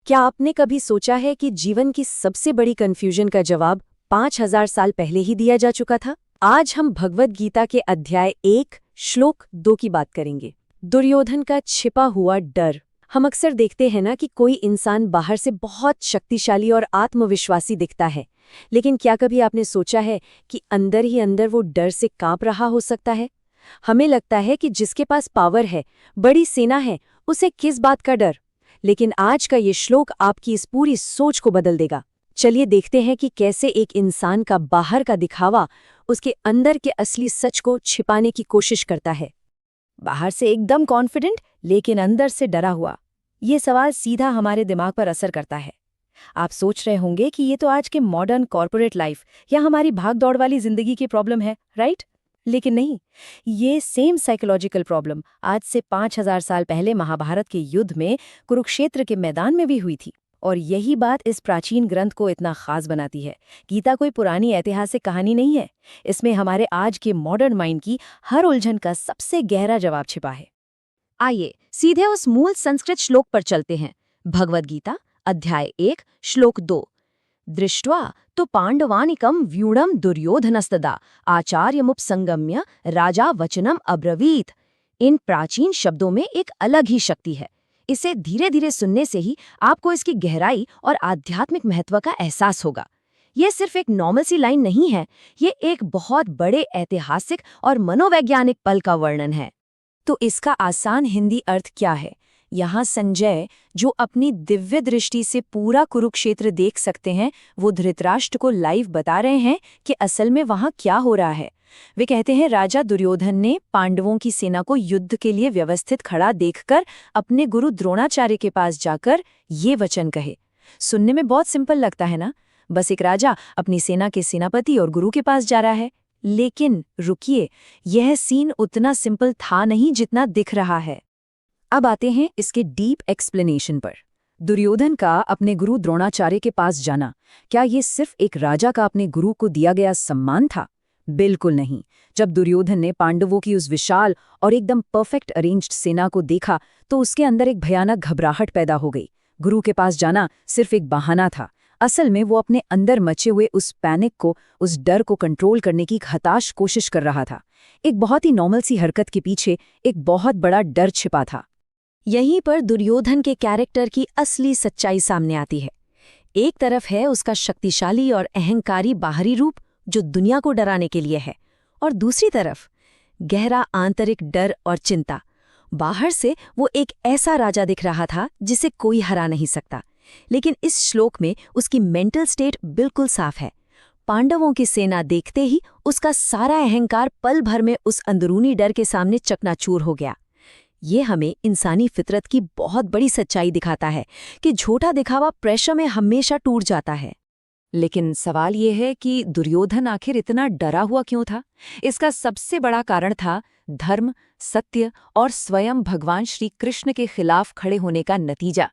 क्या आपने कभी सोचा है कि जीवन की सबसे बड़ी कन्फ्यूजन का जवाब 5000 साल पहले ही दिया जा चुका था? आज हम भगवद गीता के अध्याय 1 श्लोक 2 की बात करेंगे। दुर्योधन का छिपा हुआ डर। हम अक्सर देखते हैं ना कि कोई इंसान बाहर से बहुत शक्तिशाली और आत्मविश्वासी दिखता है, लेकिन क्या कभी आपने सोचा है कि अंदर ही अंदर वो डर से कांप रहा हो सकता है? हमें लगता है कि जिसके पास पावर है, बड़ी सेना है, उसे किस बात का डर? लेकिन आज का ये श्लोक आपकी इस पूरी सोच को बदल देगा। चलिए देखते हैं कि कैसे एक इंसान का बाहर का दिखावा उसके अंदर के असली सच को छिपाने की कोशिश करता है। बाहर से एकदम कॉन्फिडेंट लेकिन अंदर से डरा हुआ, ये सवाल सीधा हमारे दिमाग पर असर करता है। आप सोच रहे होंगे कि ये तो आज के मॉडर्न कॉर्पोरेट लाइफ या हमारी भाग दौड़ वाली जिंदगी की प्रॉब्लम है, राइट? लेकिन नहीं, ये सेम साइकोलॉजिकल प्रॉब्लम आज से 5000 साल पहले महाभारत के युद्ध में कुरुक्षेत्र के मैदान में भी हुई थी। और यही बात इस प्राचीन ग्रंथ को इतना खास बनाती है। गीता कोई पुरानी ऐतिहासिक कहानी नहीं है, इसमें हमारे आज के मॉडर्न माइंड की हर उलझन का सबसे गहरा जवाब छिपा है। आइए सीधे उस मूल संस्कृत श्लोक पर चलते हैं। भगवद गीता अध्याय 1 श्लोक 2। दृष्ट्वा तो पांडवानिकम व्यूढ़म दुर्योधनस्तदा आचार्यमुपसंगम्य राजा वचनम अब्रवीत। इन प्राचीन शब्दों में एक अलग ही शक्ति है। इसे धीरे धीरे सुनने से ही आपको इसकी गहराई और आध्यात्मिक महत्व का एहसास होगा। यह सिर्फ एक नॉर्मल सी लाइन नहीं है, ये एक बहुत बड़े ऐतिहासिक और मनोवैज्ञानिक पल का वर्णन है। तो इसका आसान हिंदी अर्थ क्या है? यहाँ संजय, जो अपनी दिव्य दृष्टि से पूरा कुरुक्षेत्र देख सकते हैं, वो धृतराष्ट्र को लाइव बता रहे हैं कि असल में वहाँ क्या हो रहा है। वे कहते हैं, राजा दुर्योधन ने पांडवों की सेना को युद्ध के लिए व्यवस्थित खड़ा देखकर अपने गुरु द्रोणाचार्य के पास जाकर ये वचन कहे। सुनने में बहुत सिंपल लगता है ना, बस एक राजा अपनी सेना के सेनापति और गुरु के पास जा रहा है। लेकिन रुकिए, यह सीन उतना सिंपल था नहीं जितना दिख रहा है। अब आते हैं इसके डीप एक्सप्लेनेशन पर। दुर्योधन का अपने गुरु द्रोणाचार्य के पास जाना, क्या ये सिर्फ एक राजा का अपने गुरु को दिया गया सम्मान था? बिल्कुल नहीं। जब दुर्योधन ने पांडवों की उस विशाल और एकदम परफेक्ट अरेंज्ड सेना को देखा तो उसके अंदर एक भयानक घबराहट पैदा हो गई। गुरु के पास जाना सिर्फ एक बहाना था। असल में वो अपने अंदर मचे हुए उस पैनिक को, उस डर को कंट्रोल करने की हताश कोशिश कर रहा था। एक बहुत ही नॉर्मल सी हरकत के पीछे एक बहुत बड़ा डर छिपा था। यहीं पर दुर्योधन के कैरेक्टर की असली सच्चाई सामने आती है। एक तरफ है उसका शक्तिशाली और अहंकारी बाहरी रूप जो दुनिया को डराने के लिए है, और दूसरी तरफ गहरा आंतरिक डर और चिंता। बाहर से वो एक ऐसा राजा दिख रहा था जिसे कोई हरा नहीं सकता, लेकिन इस श्लोक में उसकी मेंटल स्टेट बिल्कुल साफ है। पांडवों की सेना देखते ही उसका सारा अहंकार पल भर में उस अंदरूनी डर के सामने चकनाचूर हो गया। ये हमें इंसानी फितरत की बहुत बड़ी सच्चाई दिखाता है कि झूठा दिखावा प्रेशर में हमेशा टूट जाता है। लेकिन सवाल ये है कि दुर्योधन आखिर इतना डरा हुआ क्यों था? इसका सबसे बड़ा कारण था धर्म, सत्य और स्वयं भगवान श्री कृष्ण के खिलाफ खड़े होने का नतीजा।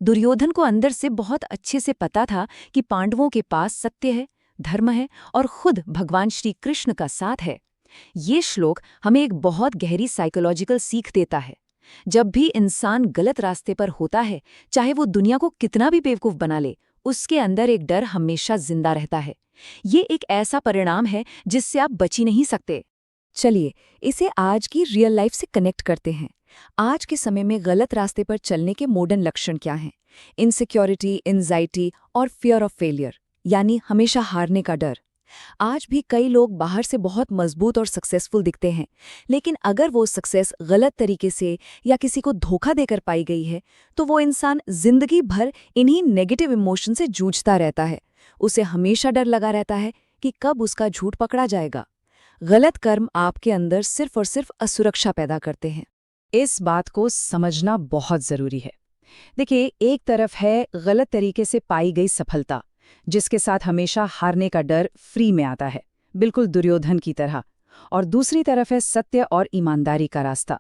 दुर्योधन को अंदर से बहुत अच्छे से पता था कि पांडवों के पास सत्य है, धर्म है और खुद भगवान श्री कृष्ण का साथ है। ये श्लोक हमें एक बहुत गहरी साइकोलॉजिकल सीख देता है। जब भी इंसान गलत रास्ते पर होता है, चाहे वो दुनिया को कितना भी बेवकूफ बना ले, उसके अंदर एक डर हमेशा जिंदा रहता है। ये एक ऐसा परिणाम है जिससे आप बच ही नहीं सकते। चलिए इसे आज की रियल लाइफ से कनेक्ट करते हैं। आज के समय में गलत रास्ते पर चलने के मॉडर्न लक्षण क्या हैं? इनसिक्योरिटी, एंजाइटी और फियर ऑफ फेलियर, यानी हमेशा हारने का डर। आज भी कई लोग बाहर से बहुत मजबूत और सक्सेसफुल दिखते हैं, लेकिन अगर वो सक्सेस गलत तरीके से या किसी को धोखा देकर पाई गई है, तो वो इंसान जिंदगी भर इन्हीं नेगेटिव इमोशन से जूझता रहता है। उसे हमेशा डर लगा रहता है कि कब उसका झूठ पकड़ा जाएगा। गलत कर्म आपके अंदर सिर्फ और सिर्फ असुरक्षा पैदा करते हैं। इस बात को समझना बहुत जरूरी है। देखिए, एक तरफ है गलत तरीके से पाई गई सफलता, जिसके साथ हमेशा हारने का डर फ्री में आता है, बिल्कुल दुर्योधन की तरह। और दूसरी तरफ है सत्य और ईमानदारी का रास्ता।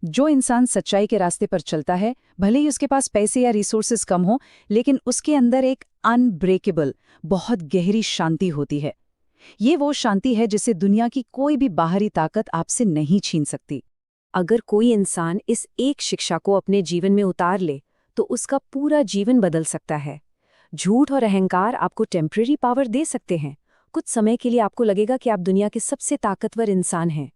जो इंसान सच्चाई के रास्ते पर चलता है, भले ही उसके पास पैसे या रिसोर्सेज कम हो, लेकिन उसके अंदर एक अनब्रेकेबल, बहुत गहरी शांति होती है। ये वो शांति है जिसे दुनिया की कोई भी बाहरी ताकत आपसे नहीं छीन सकती। अगर कोई इंसान इस एक शिक्षा को अपने जीवन में उतार ले, तो उसका पूरा जीवन बदल सकता है। झूठ और अहंकार आपको टेम्परेरी पावर दे सकते हैं। कुछ समय के लिए आपको लगेगा कि आप दुनिया के सबसे ताकतवर इंसान हैं,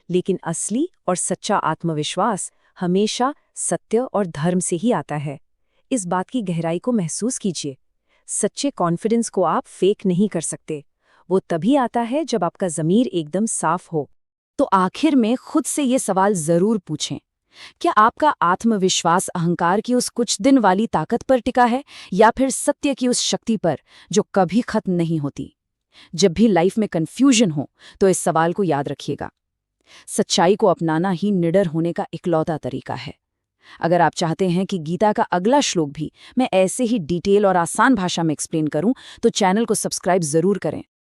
लेकिन असली और सच्चा आत्मविश्वास हमेशा सत्य और धर्म से ही आता है। इस बात की गहराई को महसूस कीजिए। सच्चे कॉन्फिडेंस को आप फेक नहीं कर सकते। वो तभी आता है जब आपका ज़मीर एकदम साफ हो। तो आखिर में खुद से ये सवाल जरूर पूछें, क्या आपका आत्मविश्वास अहंकार की उस कुछ दिन वाली ताकत पर टिका है या फिर सत्य की उस शक्ति पर जो कभी खत्म नहीं होती? जब भी लाइफ में कंफ्यूजन हो तो इस सवाल को याद रखिएगा। सच्चाई को अपनाना ही निडर होने का इकलौता तरीका है। अगर आप चाहते हैं कि गीता का अगला श्लोक भी मैं ऐसे ही डिटेल और आसान भाषा में एक्सप्लेन करूं, तो चैनल को सब्सक्राइब जरूर करें।